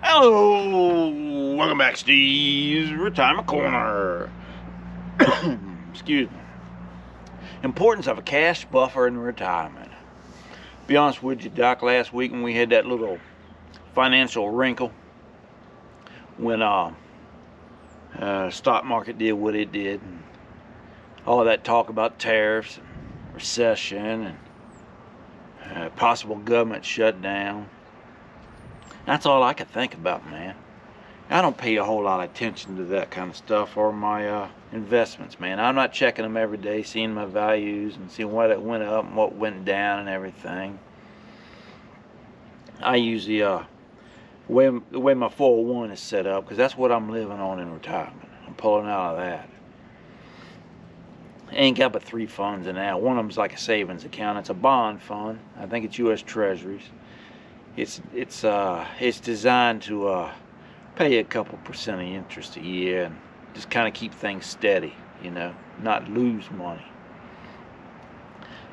Hello, welcome back, Steve's Retirement Corner. Excuse me. Importance of a cash buffer in retirement. Be honest with you, Doc. Last week when we had that little financial wrinkle, when stock market did what it did, and all that talk about tariffs, and recession, and possible government shutdown. That's all I could think about, man. I don't pay a whole lot of attention to that kind of stuff or my investments, man. I'm not checking them every day, seeing my values and seeing what it went up and what went down and everything. I use the way my 401 is set up, because that's what I'm living on in retirement. I'm pulling out of that. I ain't got but 3 funds in that. One of them's like a savings account. It's a bond fund. I think it's U.S. Treasuries. It's designed to pay a couple percent of interest a year and just kind of keep things steady, not lose money.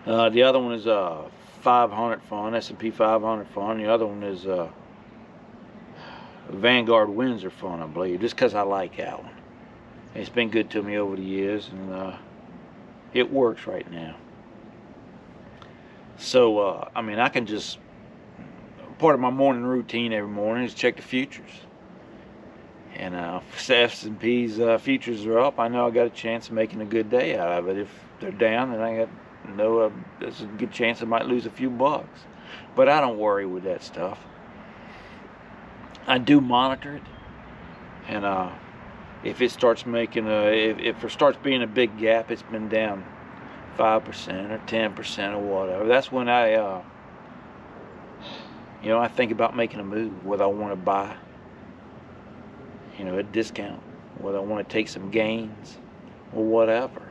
The other one is a 500 fund, S&P 500 fund. The other one is a Vanguard Windsor fund, I believe, just because I like that one. It's been good to me over the years, and it works right now. So, I can just, part of my morning routine every morning is check the futures. And if S&P's futures are up, I know I got a chance of making a good day out of it. If they're down, then I know there's a good chance I might lose a few bucks. But I don't worry with that stuff. I do monitor it, and if it starts making if there starts being a big gap, it's been down 5% or 10% or whatever. That's when I think about making a move, whether I want to buy, at discount, whether I want to take some gains or whatever.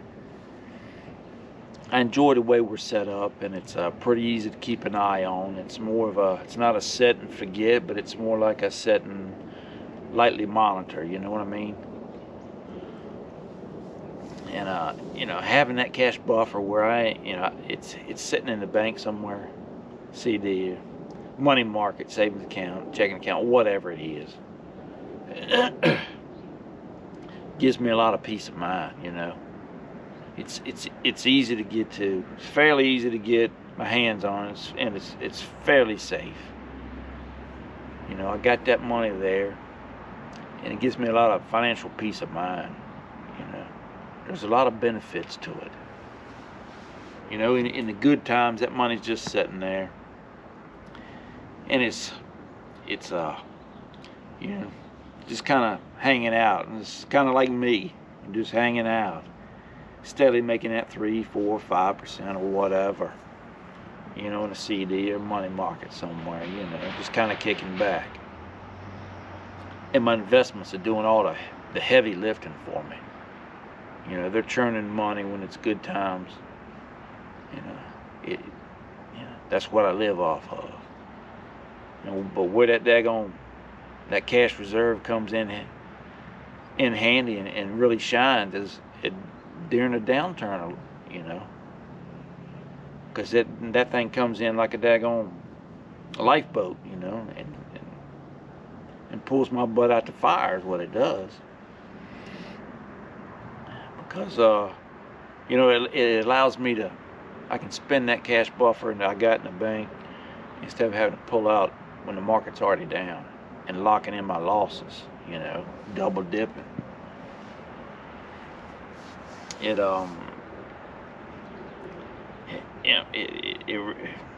I enjoy the way we're set up, and it's pretty easy to keep an eye on. It's not a set and forget, but it's more like a set and lightly monitor, you know what I mean? And having that cash buffer where it's sitting in the bank somewhere, CD, money market, savings account, checking account, whatever it is, gives me a lot of peace of mind. It's easy to get to. It's fairly easy to get my hands on it, and it's fairly safe. I got that money there, and it gives me a lot of financial peace of mind. There's a lot of benefits to it. In the good times, that money's just sitting there, and it's just kind of hanging out. And it's kind of like me, just hanging out, steadily making that 3, 4, 5% or whatever, in a CD or money market somewhere, just kind of kicking back. And my investments are doing all the heavy lifting for me. They're churning money when it's good times. That's what I live off of. But where that cash reserve comes in handy and really shines is during a downturn, because that thing comes in like a daggone lifeboat, and pulls my butt out the fire is what it does. Because it allows me I can spend that cash buffer that I got in the bank instead of having to pull out when the market's already down and locking in my losses, double dipping.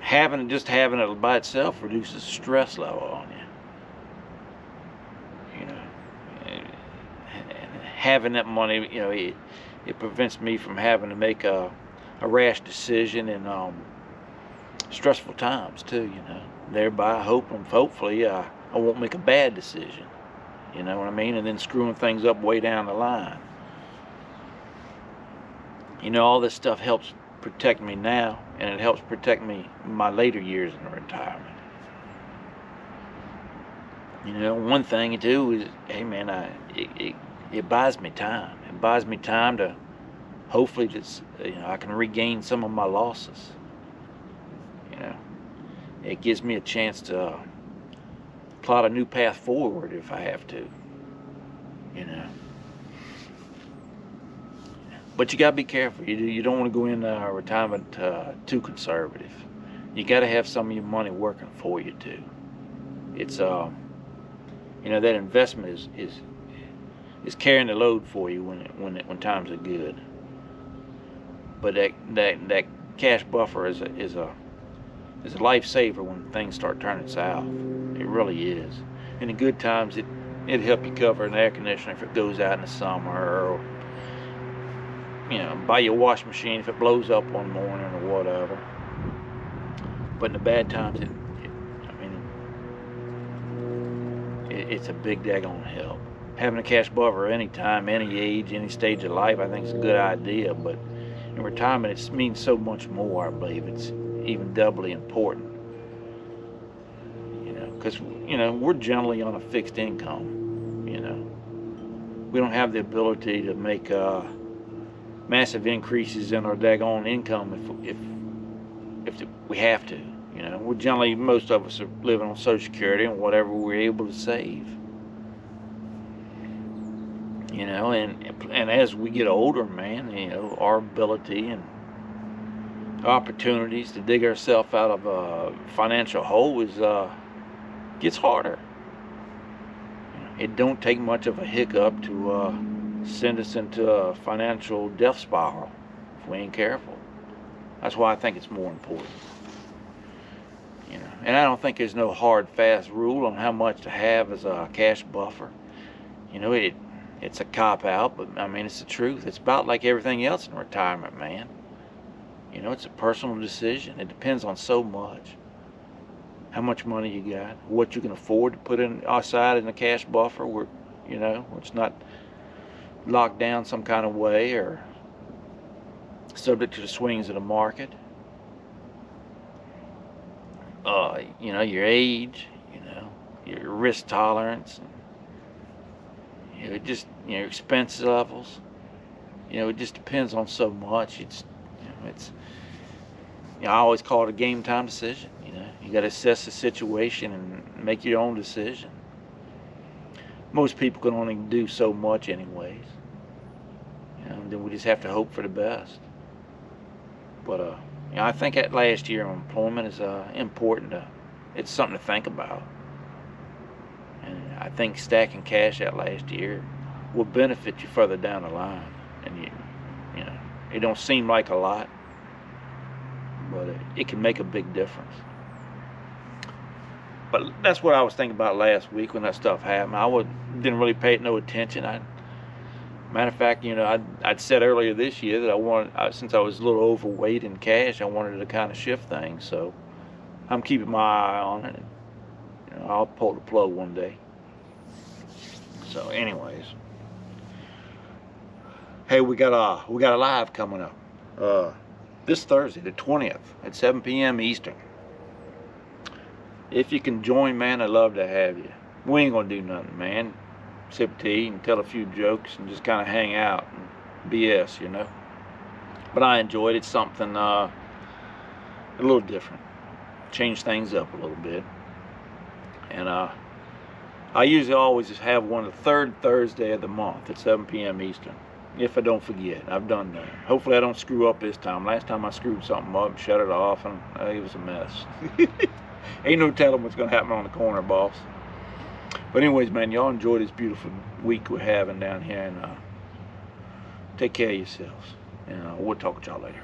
Having it by itself reduces stress level on you. And having that money, it prevents me from having to make a rash decision in stressful times too. Thereby hopefully I won't make a bad decision. You know what I mean? And then screwing things up way down the line. All this stuff helps protect me now, and it helps protect me in my later years in retirement. One thing too is, hey man, it buys me time. It buys me time to hopefully I can regain some of my losses. It gives me a chance to plot a new path forward if I have to, you know. But you got to be careful. You don't want to go in retirement too conservative. You got to have some of your money working for you too. It's you know, that investment is carrying the load for you when times are good. But that cash buffer is a lifesaver when things start turning south. It really is. In the good times, it'll help you cover an air conditioner if it goes out in the summer, or you know, buy your washing machine if it blows up one morning or whatever. But in the bad times, it's a big daggone help. Having a cash buffer any time, any age, any stage of life, I think is a good idea. But in retirement, it means so much more. I believe it's even doubly important. You know, because you know, we're generally on a fixed income. You know, we don't have the ability to make massive increases in our daggone income if we have to. You know, we're generally, most of us are living on Social Security and whatever we're able to save. You know, and as we get older, man, you know, our ability and opportunities to dig ourselves out of a financial hole gets harder. You know, it don't take much of a hiccup to send us into a financial death spiral if we ain't careful. That's why I think it's more important. You know, and I don't think there's no hard, fast rule on how much to have as a cash buffer. You know, it's a cop-out, but I mean, it's the truth. It's about like everything else in retirement, man. You know, it's a personal decision. It depends on so much. How much money you got, what you can afford to put in aside in the cash buffer, where, you know, it's not locked down some kind of way or subject to the swings of the market. You know, your age, you know, your risk tolerance, you know, it just, you know, expense levels. You know, it just depends on so much. It's, you know, I always call it a game time decision. You know, you got to assess the situation and make your own decision. Most people can only do so much anyways. You know, and then we just have to hope for the best. But you know, I think that last year unemployment is important. It's something to think about. And I think stacking cash that last year will benefit you further down the line. And you know, it don't seem like a lot, but it can make a big difference. But that's what I was thinking about last week when that stuff happened. Didn't really pay it no attention. Matter of fact, you know, I'd said earlier this year that since I was a little overweight in cash, I wanted to kind of shift things. So I'm keeping my eye on it. And, you know, I'll pull the plug one day. So, anyways, hey, we got a live coming up this Thursday, the 20th, at 7 p.m. Eastern. If you can join, man, I'd love to have you. We ain't gonna do nothing, man. Sip tea and tell a few jokes and just kind of hang out and BS, you know. But I enjoyed it. Something a little different. Change things up a little bit. And I usually always just have one the third Thursday of the month at 7 p.m. Eastern. If I don't forget. I've done that. Hopefully I don't screw up this time. Last time I screwed something up, shut it off, and it was a mess. Ain't no telling what's going to happen on the corner, boss. But anyways, man, y'all enjoy this beautiful week we're having down here, and take care of yourselves. And we'll talk with y'all later.